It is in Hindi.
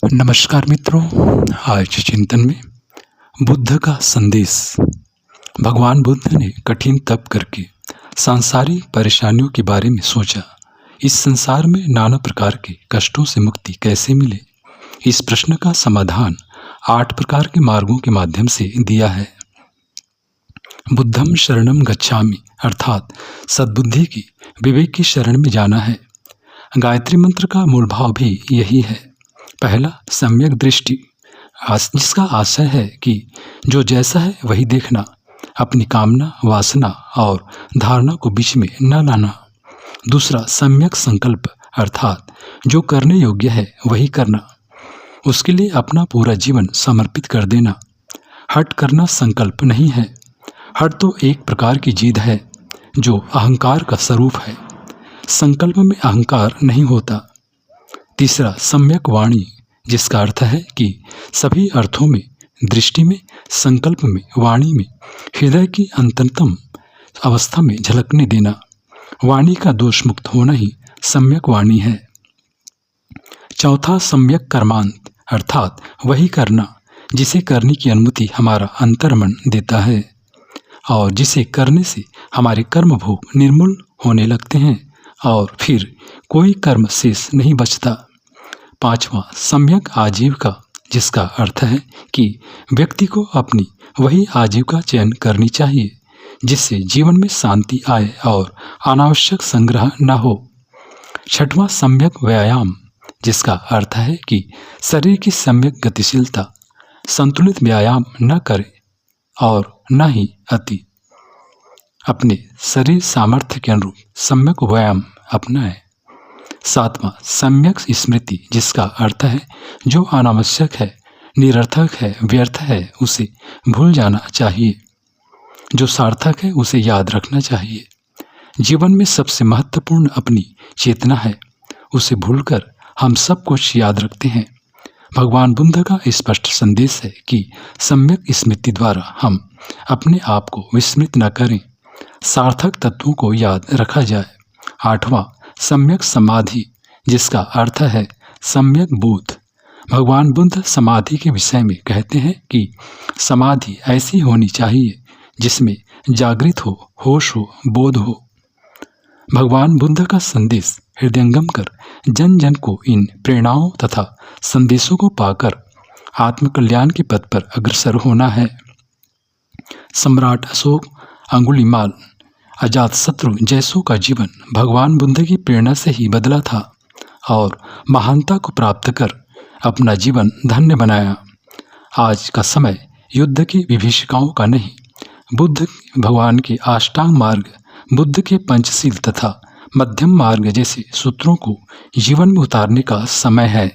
नमस्कार मित्रों। आज चिंतन में बुद्ध का संदेश। भगवान बुद्ध ने कठिन तप करके सांसारिक परेशानियों के बारे में सोचा। इस संसार में नाना प्रकार के कष्टों से मुक्ति कैसे मिले, इस प्रश्न का समाधान 8 प्रकार के मार्गों के माध्यम से दिया है। बुद्धम शरणम गच्छामि अर्थात सद्बुद्धि की, विवेक की शरण में जाना है। गायत्री मंत्र का मूल भाव भी यही है। पहला, सम्यक दृष्टि, जिसका आशय है कि जो जैसा है वही देखना, अपनी कामना, वासना और धारणा को बीच में न लाना। दूसरा, सम्यक संकल्प अर्थात जो करने योग्य है वही करना, उसके लिए अपना पूरा जीवन समर्पित कर देना। हठ करना संकल्प नहीं है। हठ तो एक प्रकार की जिद है जो अहंकार का स्वरूप है। संकल्प में अहंकार नहीं होता। तीसरा, सम्यक वाणी, जिसका अर्थ है कि सभी अर्थों में, दृष्टि में, संकल्प में, वाणी में हृदय की अंतरतम अवस्था में झलकने देना। वाणी का दोष मुक्त होना ही सम्यक वाणी है। चौथा, सम्यक कर्मांत अर्थात वही करना जिसे करने की अनुमति हमारा अंतर्मन देता है और जिसे करने से हमारे कर्म भोग निर्मूल होने लगते हैं और फिर कोई कर्म शेष नहीं बचता। पांचवा, सम्यक आजीविका, जिसका अर्थ है कि व्यक्ति को अपनी वही आजीविका चयन करनी चाहिए जिससे जीवन में शांति आए और अनावश्यक संग्रह न हो। छठवां, सम्यक व्यायाम, जिसका अर्थ है कि शरीर की सम्यक गतिशीलता, संतुलित व्यायाम न करे और न ही अति, अपने शरीर सामर्थ्य के अनुरूप सम्यक व्यायाम अपनाए। सातवां, सम्यक स्मृति, जिसका अर्थ है जो अनावश्यक है, निरर्थक है, व्यर्थ है उसे भूल जाना चाहिए, जो सार्थक है उसे याद रखना चाहिए। जीवन में सबसे महत्वपूर्ण अपनी चेतना है, उसे भूलकर हम सब कुछ याद रखते हैं। भगवान बुद्ध का स्पष्ट संदेश है कि सम्यक स्मृति द्वारा हम अपने आप को विस्मृत न करें, सार्थक तत्वों को याद रखा जाए। आठवां, सम्यक समाधि, जिसका अर्थ है सम्यक बोध। भगवान बुद्ध समाधि के विषय में कहते हैं कि समाधि ऐसी होनी चाहिए जिसमें जागृत हो, होश हो, बोध हो। भगवान बुद्ध का संदेश हृदयंगम कर जन जन को इन प्रेरणाओं तथा संदेशों को पाकर आत्मकल्याण के पथ पर अग्रसर होना है। सम्राट अशोक, अंगुलीमाल, अजातशत्रु जैसों का जीवन भगवान बुद्ध की प्रेरणा से ही बदला था और महानता को प्राप्त कर अपना जीवन धन्य बनाया। आज का समय युद्ध की विभीषिकाओं का नहीं, बुद्ध भगवान के अष्टांग मार्ग, बुद्ध के पंचशील तथा मध्यम मार्ग जैसे सूत्रों को जीवन में उतारने का समय है।